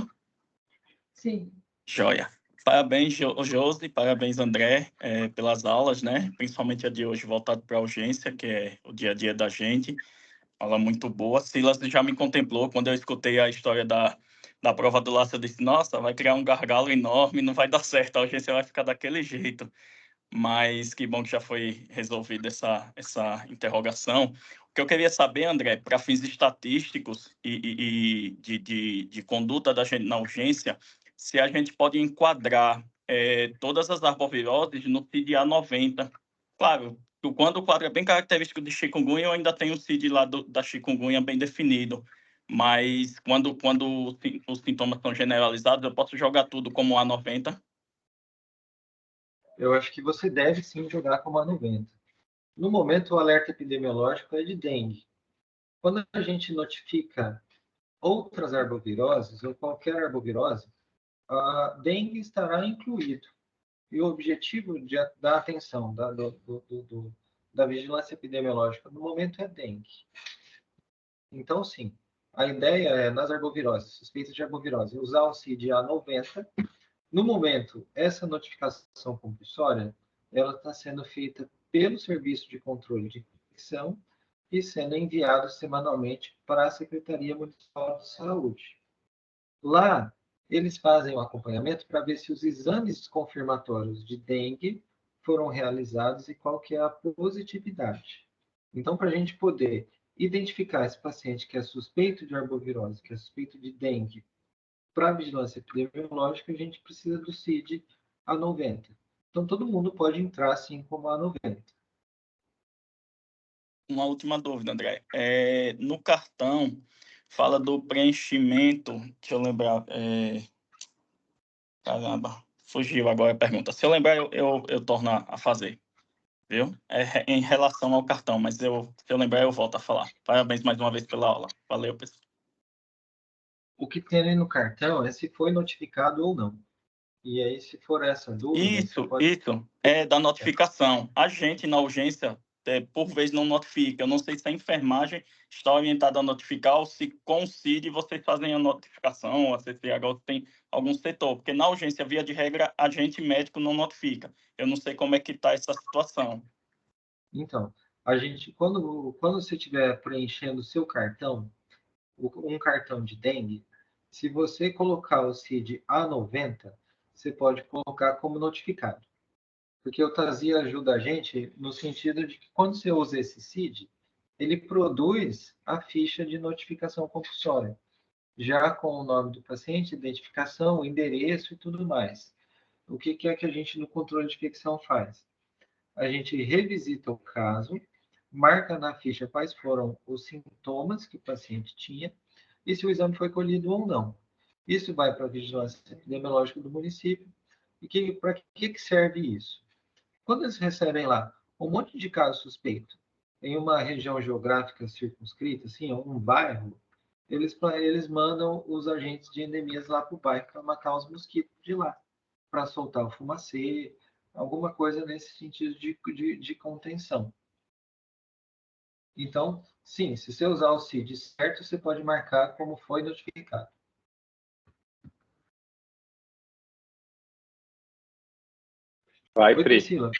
Sim. Joia. Parabéns, Josi, parabéns, André, pelas aulas, né? Principalmente a de hoje voltado para a urgência, que é o dia a dia da gente. Aula muito boa. Silas já me contemplou quando eu escutei a história da prova do laço. Eu disse, nossa, vai criar um gargalo enorme, não vai dar certo, a urgência vai ficar daquele jeito. Mas que bom que já foi resolvida essa interrogação. O que eu queria saber, André, para fins estatísticos e de conduta da gente na urgência, se a gente pode enquadrar todas as arboviroses no CID-A90. Claro, quando o quadro é bem característico de chikungunya, eu ainda tenho o CID lá da chikungunya bem definido. Mas quando os sintomas são generalizados, eu posso jogar tudo como A90? Eu acho que você deve sim jogar como A90. No momento, o alerta epidemiológico é de dengue. Quando a gente notifica outras arboviroses, ou qualquer arbovirose, a dengue estará incluído. E o objetivo da atenção, da vigilância epidemiológica no momento é dengue. Então, sim, a ideia é, nas arboviroses, suspeitas de arbovirose, usar o CID A90. No momento, essa notificação compulsória, ela está sendo feita pelo Serviço de Controle de Infecção e sendo enviado semanalmente para a Secretaria Municipal de Saúde. Lá, eles fazem o acompanhamento para ver se os exames confirmatórios de dengue foram realizados e qual que é a positividade. Então, para a gente poder identificar esse paciente que é suspeito de arbovirose, que é suspeito de dengue, para a vigilância epidemiológica, a gente precisa do CID A90. Então, todo mundo pode entrar assim como A90. Uma última dúvida, André. No cartão, fala do preenchimento. Deixa eu lembrar. Caramba, fugiu agora a pergunta. Se eu lembrar, eu torno a fazer, viu? Em relação ao cartão, mas se eu lembrar, eu volto a falar. Parabéns mais uma vez pela aula. Valeu, pessoal. O que tem ali no cartão é se foi notificado ou não. E aí, se for essa dúvida, você Isso pode... é da notificação. A gente, na urgência, por vez não notifica. Eu não sei se a enfermagem está orientada a notificar ou se com o CID vocês fazem a notificação, ou a CCH tem algum setor. Porque na urgência, via de regra, a gente médico não notifica. Eu não sei como é que está essa situação. Então, a gente, quando você estiver preenchendo o seu cartão, um cartão de dengue, se você colocar o CID A90, você pode colocar como notificado. Porque o TASI ajuda a gente no sentido de que quando você usa esse CID, ele produz a ficha de notificação compulsória, já com o nome do paciente, identificação, endereço e tudo mais. O que é que a gente no controle de infecção faz? A gente revisita o caso, marca na ficha quais foram os sintomas que o paciente tinha e se o exame foi colhido ou não. Isso vai para a vigilância epidemiológica do município. E para que serve isso? Quando eles recebem lá um monte de caso suspeito em uma região geográfica circunscrita, assim, um bairro, eles mandam os agentes de endemias lá para o bairro para matar os mosquitos de lá, para soltar o fumacê, alguma coisa nesse sentido de contenção. Então, sim, se você usar o CID certo, você pode marcar como foi notificado. Vai, Oi, Pri. Priscila.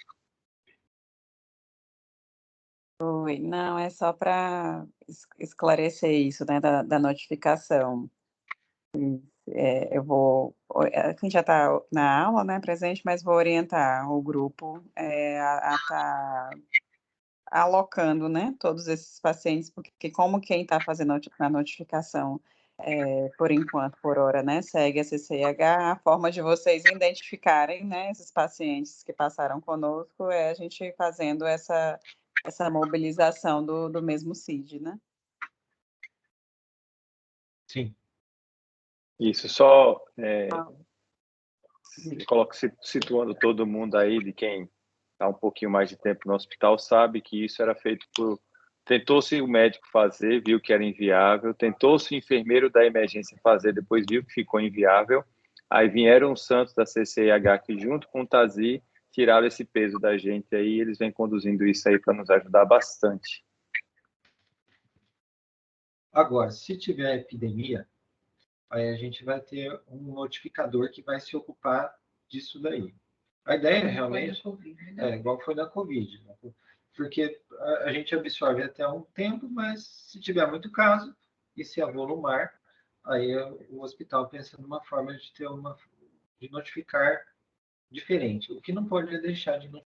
Oi, não, é só para esclarecer isso, né, da notificação. Eu vou, a gente já está na aula, né, presente, mas vou orientar o grupo a estar alocando, né, todos esses pacientes, porque como quem está fazendo a notificação, por enquanto, por hora, né, segue a CCIH, a forma de vocês identificarem, né, esses pacientes que passaram conosco é a gente fazendo essa mobilização do mesmo CID, né? Sim. Isso, só Diga. situando todo mundo aí, de quem está um pouquinho mais de tempo no hospital, sabe que isso era feito por... Tentou-se o médico fazer, viu que era inviável, tentou-se o enfermeiro da emergência fazer, depois viu que ficou inviável, aí vieram os santos da CCIH que junto com o Tazi tiraram esse peso da gente aí, eles vêm conduzindo isso aí para nos ajudar bastante. Agora, se tiver epidemia, aí a gente vai ter um notificador que vai se ocupar disso daí. A ideia realmente é igual foi na Covid, né? Porque a gente absorve até um tempo, mas se tiver muito caso e se avolumar, aí o hospital pensa numa forma de ter de notificar diferente. O que não pode é deixar de